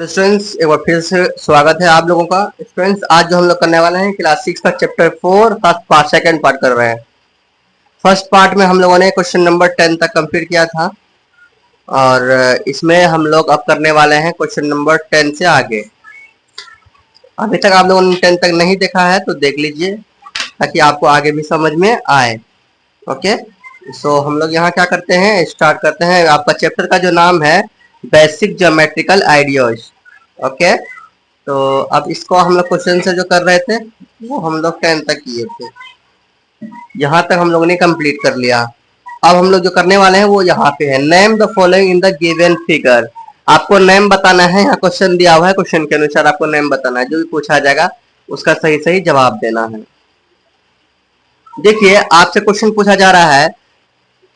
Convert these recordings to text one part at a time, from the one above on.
Students एक बार फिर से स्वागत है आप लोगों का। स्टूडेंट्स आज जो हम लोग करने वाले हैं क्लास 6 का chapter 4 first part second part कर रहे हैं। फर्स्ट पार्ट में हम लोगों ने क्वेश्चन नंबर 10 तक कंप्लीट किया था और इसमें हम लोग अब करने वाले हैं क्वेश्चन नंबर 10 से आगे। अभी तक आप लोगों ने 10 तक नहीं देखा है तो देख लीजिए ताकि आपको आगे भी समझ में आए। ओके, सो हम लोग यहाँ क्या करते हैं, स्टार्ट करते हैं। आपका चैप्टर का जो नाम है बेसिक ज्योमेट्रिकल आइडियाज। ओके, तो अब इसको हम लोग क्वेश्चन से जो कर रहे थे वो हम लोग 10 तक किए थे, यहाँ तक हम लोगों ने कंप्लीट कर लिया। अब हम लोग जो करने वाले हैं वो यहाँ पे है, name the following in the given figure. आपको नेम बताना है, यहाँ क्वेश्चन दिया हुआ है, क्वेश्चन के अनुसार आपको नेम बताना है। जो भी पूछा जाएगा उसका सही सही जवाब देना है। देखिए आपसे क्वेश्चन पूछा जा रहा है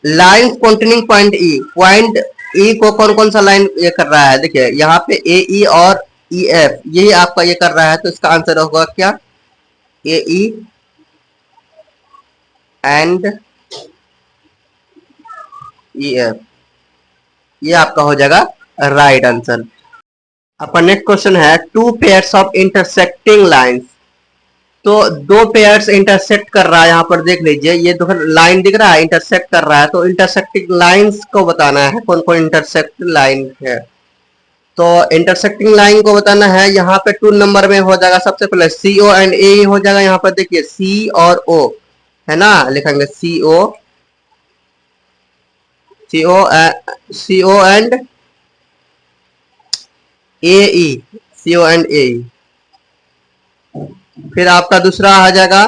लाइन कॉन्टेनिंग पॉइंट ई को कौन कौन सा लाइन ये कर रहा है। देखिए यहाँ पे ए ई और ई एफ यही आपका ये कर रहा है, तो इसका आंसर होगा क्या, ए ई एंड ई एफ, ये आपका हो जाएगा राइट आंसर। आपका नेक्स्ट क्वेश्चन है two pairs of intersecting lines. तो दो पेयर्स इंटरसेक्ट कर रहा है, यहाँ पर देख लीजिए ये दो लाइन दिख रहा है इंटरसेक्ट कर रहा है, तो इंटरसेक्टिंग लाइंस को बताना है कौन कौन इंटरसेक्टिंग लाइन है। तो इंटरसेक्टिंग लाइन को बताना है, यहाँ पे 2 नंबर में हो जाएगा। सबसे पहले सी ओ एंड ए हो जाएगा। यहाँ पर देखिए सी और ओ है ना, लिखेंगे सी ओ and A E, C O and ए ई। फिर आपका दूसरा आ जाएगा,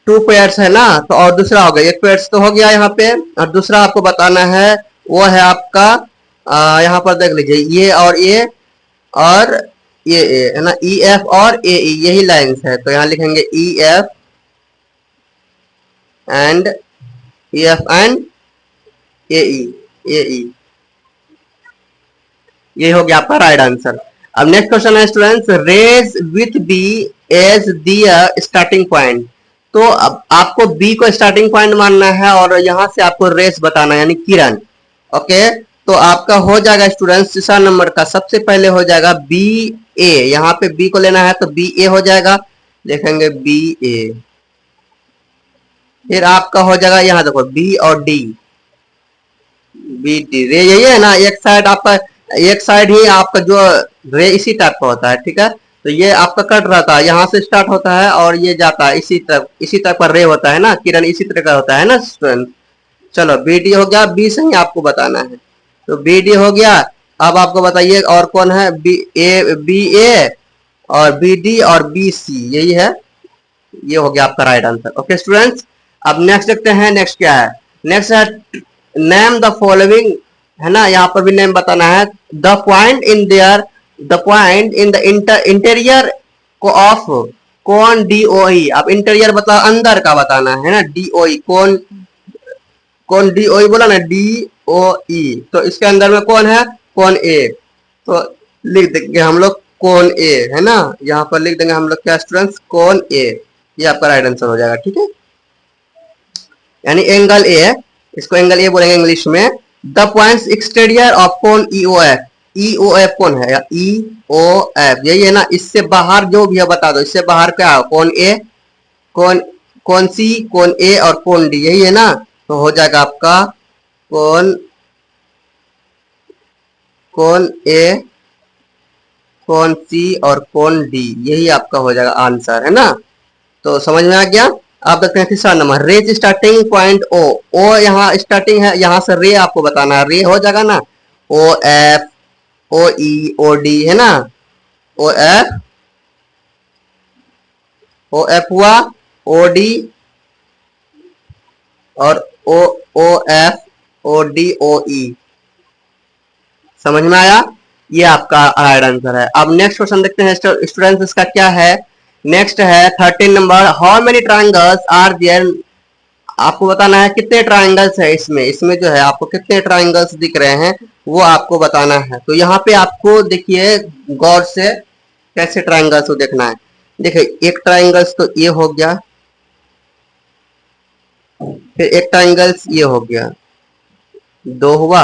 2 पेयर्स है ना, तो और दूसरा हो गया, एक पेयर्स तो हो गया यहाँ पे, और दूसरा आपको बताना है वो है आपका यहाँ पर देख लीजिए ये और ये ए है ना, ई एफ और ए ई यही लाइंस है। तो यहाँ लिखेंगे ई एफ एंड ए ई, ये हो गया आपका राइट आंसर। अब नेक्स्ट क्वेश्चन है students, rays with B as the starting point. तो अब आपको बी को स्टार्टिंग पॉइंट मानना है और यहाँ से आपको रेस बताना है यानी किरण। ओके, तो आपका हो जाएगा स्टूडेंट्स तीसरा नंबर का सबसे पहले हो जाएगा बी ए। यहाँ पे बी को लेना है तो बी ए हो जाएगा, लिखेंगे बी ए। फिर आपका हो जाएगा यहाँ देखो बी और डी, बी डी रे यही है ना, एक साइड आपका, एक साइड ही आपका जो रे इसी टाइप का होता है। ठीक है, तो ये आपका कट रहता है, यहाँ से स्टार्ट होता है और ये जाता है इसी तरफ का रे होता है ना, किरण इसी तरह का होता है ना स्टूडेंट। चलो बी डी हो गया, बी से ही आपको बताना है, तो बी डी हो गया। अब आपको बताइए और कौन है, बी ए और बी डी और बी सी, यही है, ये हो गया आपका राइट आंसर। ओके स्टूडेंट्स, अब नेक्स्ट देखते हैं, नेक्स्ट क्या है। नेक्स्ट है नेम द फॉलोइंग, है ना, यहाँ पर भी नेम बताना है। The point in the interior को ऑफ कौन डी ओ ई। अब इंटीरियर मतलब अंदर का बताना है ना, डी ओ ई कौन, कौन डी ओ ई बोला ना, डी ओ ई, तो इसके अंदर में कौन है, कौन ए। तो लिख देंगे हम लोग कौन ए, है ना, यहाँ पर लिख देंगे हम लोग क्या स्टूडेंट्स, कौन ए, ये आपका राइट आंसर हो जाएगा। ठीक है, यानी एंगल ए है, इसको एंगल ए बोलेंगे इंग्लिश में। द पॉइंट्स एक्सटीरियर ऑफ कौन ई ओ एफ, ई ओ एफ कौन है, ई ओ एफ यही है ना, इससे बाहर जो भी है बता दो, इससे बाहर क्या है, कौन ए, कौन कौन सी, कौन ए और कौन डी, यही है ना। तो हो जाएगा आपका कौन, कौन ए, कौन सी और कौन डी, यही आपका हो जाएगा आंसर, है ना। तो समझ में आ गया। आप देखते हैं तीसरा number, ray's starting point O. O यहाँ स्टार्टिंग है, यहाँ से रे आपको बताना है, रे हो जाएगा ना, ओ एफ, ओ ई, ओ डी, है ना, ओ एफ, ओ एफ हुआ, ओ डी और ओ, ओ एफ, ओ डी, ओ ई। समझ में आया, ये आपका राइट आंसर है। अब नेक्स्ट क्वेश्चन देखते हैं स्टूडेंट्स, इसका क्या है। नेक्स्ट है 13 number, how many triangles are there. आपको बताना है कितने ट्राइंगल्स है इसमें, इसमें जो है आपको कितने ट्राइंगल्स दिख रहे हैं वो आपको बताना है। तो यहाँ पे आपको देखिए गौर से कैसे ट्राइंगल्स को देखना है। देखिए एक ट्राइंगल्स तो ये हो गया, फिर एक ट्राइंगल्स ये हो गया, 2 हुआ,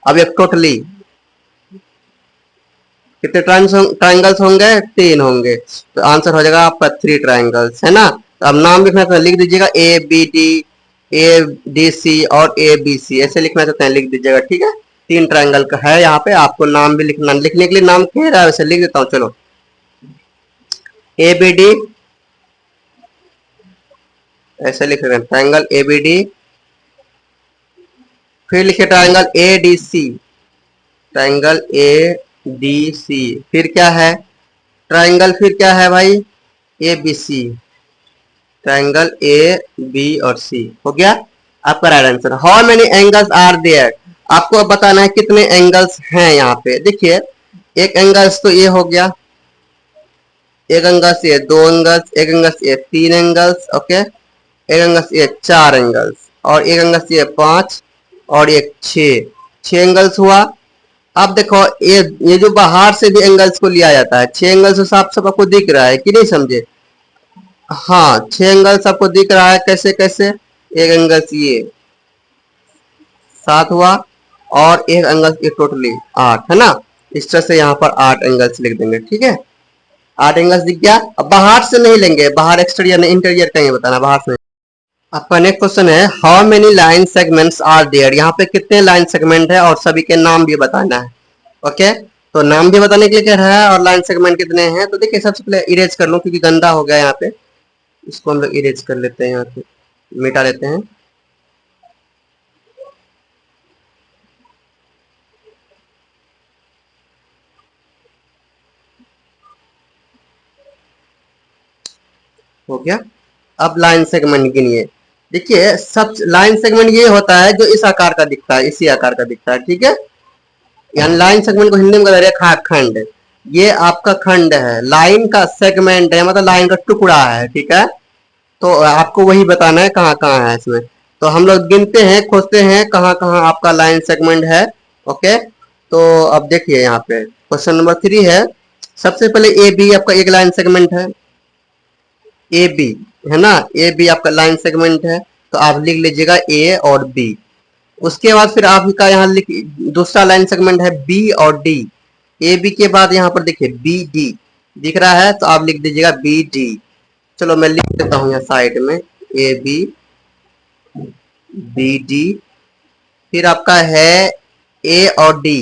अब एक टोटली कितने ट्राइंगल्स होंगे? 3 होंगे। तो आंसर हो जाएगा आपका 3 ट्राइंगल्स, है ना। तो अब नाम लिखना चाहते हैं, लिख दीजिएगा ABD, ADC और ABC, ऐसे लिखना चाहते हैं लिख दीजिएगा, ठीक है। 3 ट्राइंगल का है यहाँ पे, आपको नाम भी लिखना, लिखने के लिए नाम कह रहा है वैसे लिख देता हूँ, चलो। ABD ऐसे लिख रहे हैं, ट्राइंगल ABD, फिर लिखे ट्राइंगल ADC, ट्राइंगल ADC, फिर क्या है ट्राइंगल, फिर क्या है भाई ABC, ट्राइंगल AB और C, हो गया आपका right answer. How many angles are there, आपको अब बताना है कितने एंगल्स हैं यहाँ पे। देखिए एक एंगल्स तो ये हो गया, एक एंगल्स ये 2 एंगल्स, एक एंगल्स ये 3 एंगल्स, ओके, एक एंगल्स ये 4 एंगल्स, और एक एंगल्स ये 5 और एक 6 एंगल्स हुआ। अब देखो ये जो बाहर से भी एंगल्स को लिया जाता है, 6 एंगल्स साफ साफ आपको दिख रहा है कि नहीं, समझे। हाँ 6 एंगल्स आपको दिख रहा है, कैसे कैसे, एक एंगल्स ये 7 हुआ, और एक एंगल ये टोटली 8, है ना। इस तरह से यहाँ पर 8 एंगल्स लिख देंगे, ठीक है। 8 एंगल्स दिख गया। अब बाहर से नहीं लेंगे, बाहर एक्सटीरियर नहीं इंटीरियर कहेंगे बताना, बाहर से। आपका नेक्स्ट क्वेश्चन है how many line segments are there, यहाँ पे कितने लाइन सेगमेंट है और सभी के नाम भी बताना है, ओके। तो नाम भी बताने के लिए कह रहा है और लाइन सेगमेंट कितने हैं। तो देखिए सबसे पहले इरेज कर लो क्योंकि गंदा हो गया यहाँ पे, इसको हम लोग इरेज कर लेते हैं, यहाँ पे मिटा लेते हैं। हो गया। अब लाइन सेगमेंट गिनिए। देखिए सब लाइन सेगमेंट ये होता है जो इस आकार का दिखता है, इसी आकार का दिखता है, ठीक है। यानी लाइन सेगमेंट को हिंदी में कहते हैं रेखा खंड। ये आपका खंड है, लाइन का सेगमेंट है मतलब लाइन का टुकड़ा है, ठीक है। तो आपको वही बताना है कहाँ कहाँ है इसमें। तो हम लोग गिनते हैं, खोजते हैं कहाँ कहाँ आपका लाइन सेगमेंट है, ओके। तो अब देखिए यहाँ पे क्वेश्चन नंबर 3 है। सबसे पहले ए बी आपका एक लाइन सेगमेंट है, ए बी, है ना। ए बी आपका लाइन सेगमेंट है, तो आप लिख लीजिएगा ए और बी। उसके बाद फिर आपका यहाँ लिख दूसरा लाइन सेगमेंट है बी और डी। ए बी के बाद यहाँ पर देखिए बी डी दिख रहा है, तो आप लिख दीजिएगा बी डी। चलो मैं लिख देता हूँ यहाँ साइड में, ए बी, बी डी, फिर आपका है ए और डी,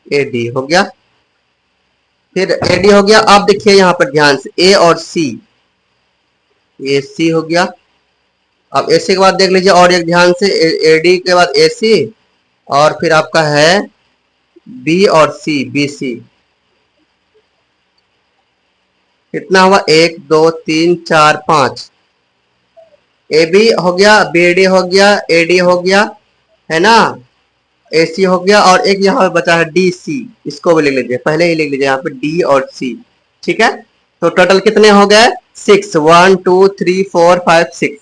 ए डी हो गया, फिर ए डी हो गया। अब देखिए यहाँ पर ध्यान से ए और सी, ए सी हो गया। अब ए सी के बाद देख लीजिए और एक ध्यान से ए डी के बाद ए सी, और फिर आपका है बी और सी, बी सी। कितना हुआ, 1 2 3 4 5। ए बी हो गया, बी डी हो गया, ए डी हो गया, है ना, ए सी हो गया, और एक यहाँ पे बचा है डी सी, इसको भी लिख लीजिए, पहले ही लिख लीजिए यहाँ पे डी और सी, ठीक है। तो टोटल कितने हो गए, 6, 1 2 3 4 5 6।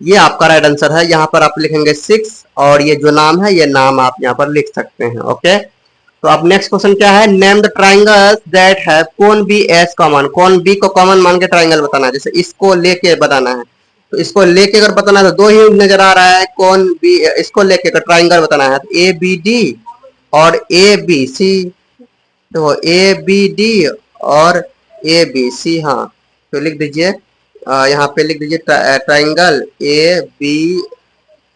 ये आपका राइट आंसर है। यहाँ पर आप लिखेंगे 6, और ये जो नाम है ये नाम आप यहाँ पर लिख सकते हैं, ओके। तो अब नेक्स्ट क्वेश्चन क्या है, name the triangles that have कोन बी एज कॉमन। कोन बी को कॉमन मान के ट्राइंगल बताना है, जैसे इसको लेके बताना है। तो इसको लेके अगर बताना है तो 2 ही नजर आ रहा है, कोन बी, इसको लेके अगर ट्राइंगल बताना है तो ए बी डी और ए बी सी। तो ए बी डी और ए बी सी, हाँ तो लिख दीजिए, यहाँ पे लिख दीजिए ट्राइंगल ए बी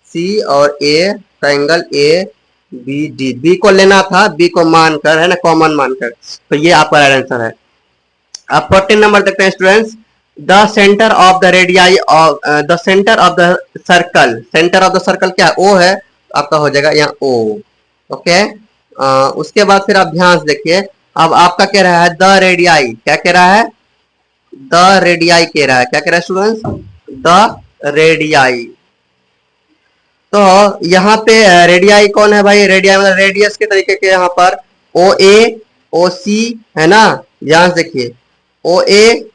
सी और A, triangle A B D. B को लेना था, बी को मानकर, है ना, कॉमन मानकर। तो ये आपका राइट आंसर है। अब 14 नंबर देखते हैं students. The centre of the radii of the centre of the circle, centre of the circle क्या है, ओ है, आपका हो जाएगा यहाँ ओ, ओके। उसके बाद फिर आप ध्यान से देखिए, अब आपका कह रहा है द रेडियाई, क्या कह रहा है, द रेडियाई कह रहा है, क्या कह रहा है स्टूडेंट्स, द रेडियाई। तो यहाँ पे रेडियाई कौन है भाई, रेडियाई मतलब रेडियस के तरीके के, यहाँ पर ओ ए ओ सी, है ना, ध्यान से देखिए, ओ ए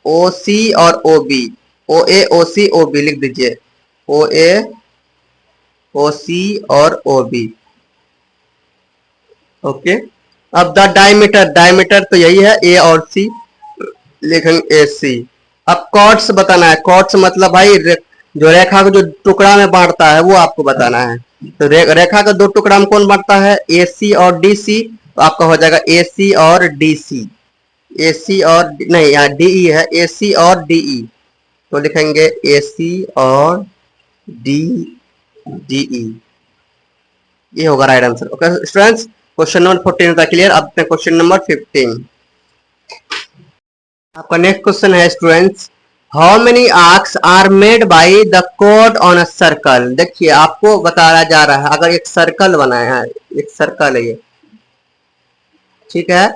ओ सी और ओ बी, ओ ए ओ सी ओ बी लिख दीजिए, ओ ए ओ सी और ओ बी, ओके। अब द डायमीटर, डायमीटर तो यही है ए और सी, लिखेंगे ए सी। अब कॉर्ड्स बताना है, कॉर्ड्स मतलब भाई जो रेखा को जो टुकड़ा में बांटता है वो आपको बताना है। तो रेखा का 2 टुकड़ा में कौन बांटता है, ए सी और डी सी, तो आपका हो जाएगा AC और DC। AC और नहीं, यहाँ DE है, AC और DE, तो लिखेंगे AC और DE, ये होगा right answer. Okay students, question number 14 होता है क्लियर। अब क्वेश्चन नंबर 15, आपका नेक्स्ट क्वेश्चन है students, how many arcs are made by the कोड ऑन अ सर्कल। देखिए आपको बताया जा रहा है, अगर एक सर्कल बनाया है, एक सर्कल है ये, ठीक है,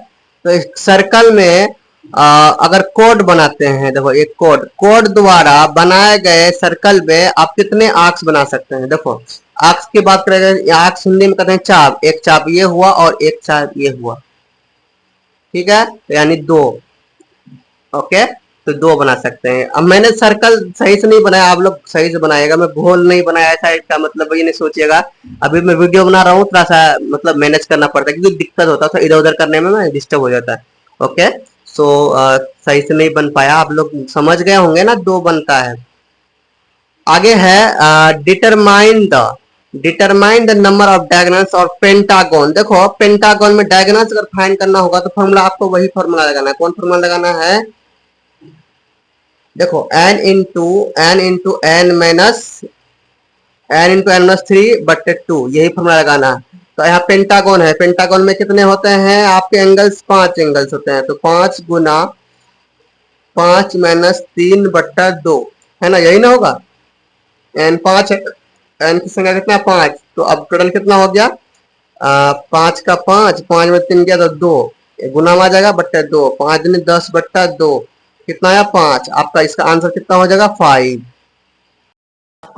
तो एक सर्कल में अगर कोड बनाते हैं, देखो एक कोड द्वारा बनाए गए सर्कल में आप कितने आर्क्स बना सकते हैं। देखो आर्क्स की बात करें, आर्क्स हिंदी में कहते हैं चाप, एक चाप ये हुआ और एक चाप ये हुआ, ठीक है, तो यानी दो। ओके, तो दो बना सकते हैं। अब मैंने सर्कल सही से नहीं बनाया, आप लोग सही से बनाएगा, मैं गोल नहीं बनाया ऐसा, इसका मतलब ये नहीं सोचिएगा। अभी मैं वीडियो बना रहा हूँ, थोड़ा सा मतलब मैनेज करना पड़ता है क्योंकि दिक्कत होता है, तो इधर उधर करने में डिस्टर्ब हो जाता है। ओके, सो सही से नहीं बन पाया, आप लोग समझ गए होंगे ना, दो बनता है। आगे है determine the number of diagonals और पेंटागन। देखो पेंटागन में डायगोनल्स अगर फाइंड करना होगा तो फॉर्मूला आपको वही फॉर्मूला लगाना है। कौन फॉर्मूला लगाना है? देखो n इंटू n माइनस 3/2, यही फॉर्मूला लगाना है। तो यहाँ पेंटागन है, पेंटागन में कितने होते हैं आपके एंगल्स? 5 एंगल्स होते हैं, तो 5 गुना 5-3/2 है ना, यही ना होगा। एन 5 है, एन की संख्या कितना? 5, तो अब टोटल कितना हो गया? 5 का 5 में 3 गया तो 2, गुना में आ जाएगा बट्टा 2, 5×10/2 कितना आया? 5। आपका इसका आंसर कितना हो जाएगा? 5।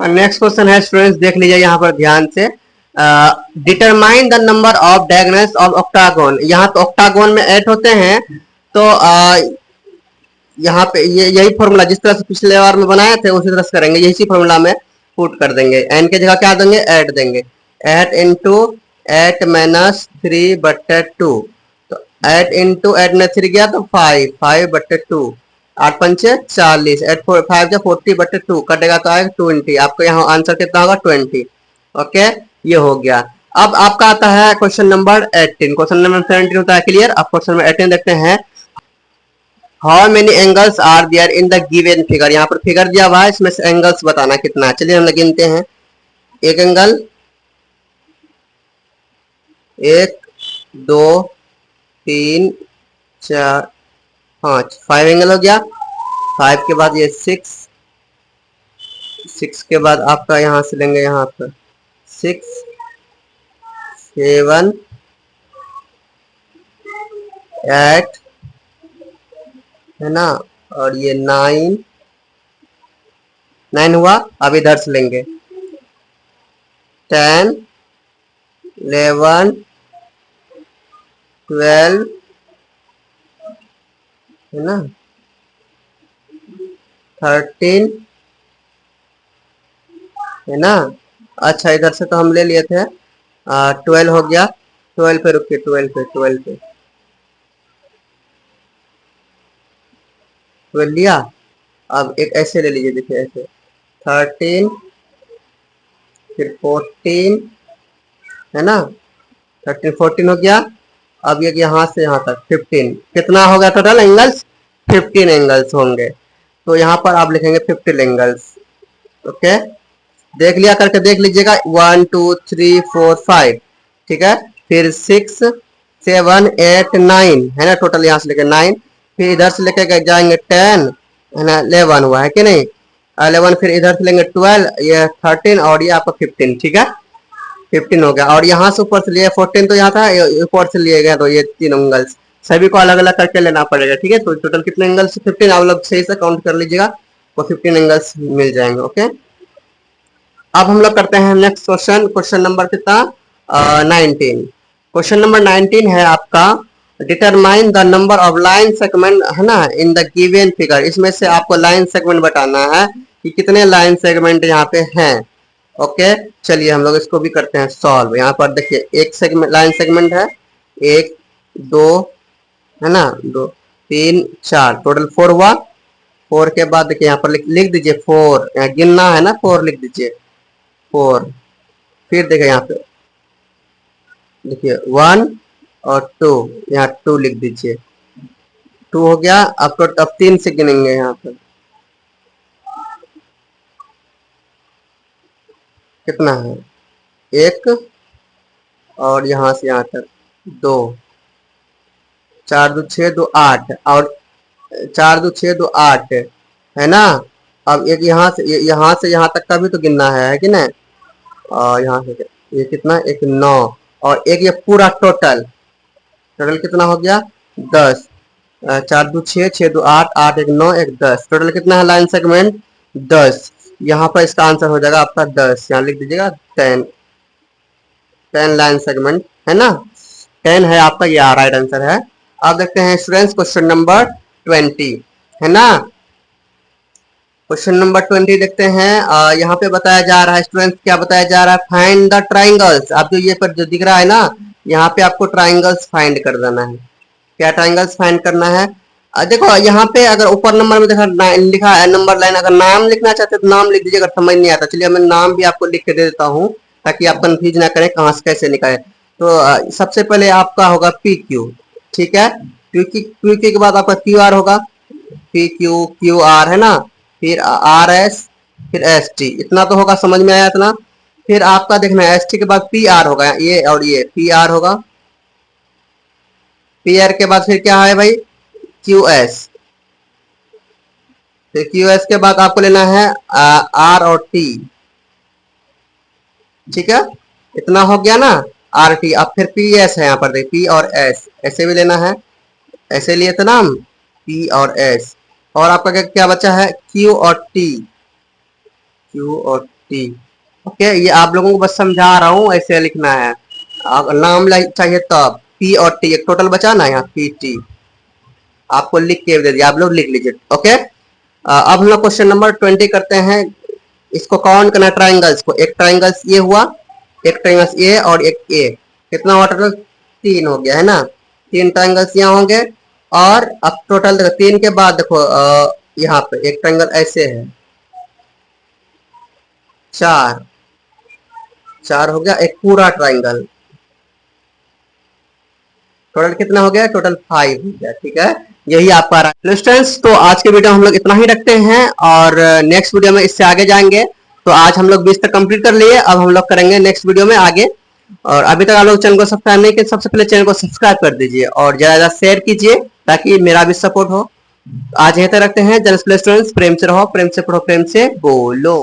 नेक्स्ट क्वेश्चन है स्टूडेंट्स, देख लीजिए यहाँ पर ध्यान से, determine the number of diagonals of octagon. यहाँ तो ऑक्टागोन में 8 होते हैं, तो यहाँ पे ये यही फॉर्मूला जिस तरह से पिछले बार में बनाए थे उसी तरह से करेंगे, यही फॉर्मूला में पुट कर देंगे। एन के जगह क्या देंगे? 8 देंगे। 8×8-3/2, तो 8×8 में 3 गया तो 5/2, 8×5 = 40, 8×5 = 40/2 कटेगा तो आएगा 20। आपको यहाँ आंसर कितना होगा? 20। ओके, ये हो गया। अब आपका आता है क्वेश्चन नंबर 18। क्वेश्चन नंबर 17 होता है क्लियर। अब क्वेश्चन नंबर 18 देखते हैं, how many angles are there in the given figure. यहाँ पर फिगर दिया हुआ है, इसमें से एंगल्स बताना कितना है। चलिए हम गिनते हैं। एक एंगल, 1 2 3 4 5, 5 एंगल हो गया। 5 के बाद ये 6 के बाद आपका यहाँ से लेंगे, यहाँ पर 6 7 8 है ना, और ये 9 हुआ। अब इधर से लेंगे 10 11 12 है ना, 13 है ना। अच्छा इधर से तो हम ले लिए थे, 12 हो गया। 12 पे रुकिए, 12 लिया। अब एक ऐसे ले लीजिए, देखिए ऐसे 13 फिर 14 है ना, 13 14 हो गया। अब ये यहाँ से यहाँ तक 15, कितना हो गया टोटल एंगल्स? 15 एंगल्स होंगे। तो यहाँ पर आप लिखेंगे 15 एंगल्स। ओके, देख लिया, करके देख लीजिएगा। 1 2 3 4 5, ठीक है, फिर 6 7 8 9 है ना, टोटल यहाँ से लेके 9, फिर इधर से लेके जाएंगे 10 है ना, 11 हुआ है कि नहीं, 11, फिर इधर से लेंगे 12, ये 13 और ये आपका 15, ठीक है, 15 हो गया। और यहाँ से ऊपर से लिए 14, तो यहाँ था, ऊपर से लिए गया, तो ये 3 एंगल्स सभी को अलग अलग करके लेना पड़ेगा, ठीक है। तो टोटल कितने एंगल्स? 15। आप लोग सही से काउंट कर लीजिएगा, वो 15 एंगल्स मिल जाएंगे। ओके, अब हम लोग करते हैं नेक्स्ट क्वेश्चन। क्वेश्चन नंबर कितना? 19। क्वेश्चन नंबर 19 है आपका, determine the number of line segment है ना इन द गिवन फिगर। इसमें से आपको लाइन सेगमेंट बताना है कि कितने लाइन सेगमेंट यहाँ पे हैं। ओके, चलिए हम लोग इसको भी करते हैं सॉल्व। यहाँ पर देखिए एक सेगमेंट, लाइन सेगमेंट है 1 2 है ना, 2 3 4, टोटल 4 हुआ। 4 के बाद देखिए यहाँ पर लिख दीजिए 4, यहाँ गिनना है ना, 4 लिख दीजिए 4। फिर देखिए यहाँ पे देखिए 1 और 2, यहाँ 2 लिख दीजिए। 2 हो गया। अब 3 से गिनेंगे यहाँ पर। कितना है? 1 और यहाँ से यहाँ तक 2, 4 2 6 2 8 और 4 2 6 2 8 है ना। अब एक यहाँ से यहाँ तक का भी तो गिनना है कि नहीं। और यहाँ से ये कितना, एक 9 और एक ये पूरा टोटल कितना हो गया? 10। 4 2 6 6 2 8 8 1 9 1 10। टोटल कितना है लाइन सेगमेंट? 10। यहाँ पर इसका आंसर हो जाएगा आपका 10। यहाँ लिख दीजिएगा 10। 10 लाइन सेगमेंट है ना। 10 है आपका, ये राइट आंसर है। अब देखते हैं स्टूडेंट्स क्वेश्चन नंबर 20 है ना। क्वेश्चन नंबर 20 देखते हैं। यहाँ पे बताया जा रहा है स्टूडेंट्स, क्या बताया जा रहा है? Find the triangles. आप जो ये पर जो दिख रहा है ना, यहाँ पे आपको ट्राइंगल्स फाइंड कर देना है। क्या ट्राइंगल्स फाइंड करना है? देखो यहाँ पे अगर ऊपर नंबर में देखा लिखा है नंबर लाइन, अगर नाम लिखना चाहते तो नाम लिख दीजिए, अगर समझ नहीं आता। चलिए मैं नाम भी आपको लिख के दे देता हूँ ताकि आप कंफ्यूज ना करें कहाँ से कैसे निकाले। तो सबसे पहले आपका होगा पी क्यू, ठीक है। क्यू क्यू के बाद आपका क्यू आर होगा, पी क्यू क्यू आर है ना, फिर आर एस, फिर एस टी। इतना तो होगा, समझ में आया इतना। फिर आपका देखना है एस टी के बाद पी आर होगा, ये और ये पी आर होगा। पी आर के बाद फिर क्या है भाई? Q S. फिर क्यू एस के बाद आपको लेना है आर और टी, ठीक है। इतना हो गया ना, आर टी। अब फिर पी एस है यहाँ पर, देख पी और एस ऐसे भी लेना है, ऐसे लिए तो नाम पी और एस। और आपका क्या क्या बचा है? क्यू और टी, क्यू और टी। ओके, ये आप लोगों को बस समझा रहा हूँ, ऐसे लिखना है। नाम चाहिए तब पी और टी, एक टोटल बचा ना यहाँ पी टी। आपको लिख के दे दिया, आप लोग लिख लीजिए। ओके, अब हम लोग क्वेश्चन नंबर 20 करते हैं। इसको काउंट करना ट्राइंगल्स को। एक ट्राइंगल्स ये हुआ, एक ट्राइंगल्स ये और एक ए। कितना हुआ टोटल? 3 हो गया है ना। 3 ट्राइंगल्स यहाँ होंगे। और अब टोटल देखो 3 के बाद देखो यहाँ पे एक ट्राइंगल ऐसे है, 4 हो गया एक पूरा ट्राइंगल। टोटल कितना हो गया? टोटल 5 हो गया, ठीक है। यही आपका स्टूडेंट्स, तो आज के वीडियो हम लोग इतना ही रखते हैं और नेक्स्ट वीडियो में इससे आगे जाएंगे। तो आज हम लोग 20 तक कंप्लीट कर लिए, अब हम लोग करेंगे नेक्स्ट वीडियो में आगे। और अभी तक आप लोग चैनल को सब्सक्राइब नहीं किए, सबसे पहले चैनल को सब्सक्राइब कर दीजिए और ज्यादा शेयर कीजिए ताकि मेरा भी सपोर्ट हो। आज यहीं तक रखते हैं। स्टूडेंट्स, प्रेम से रहो, प्रेम से पढ़ो, प्रेम से बोलो।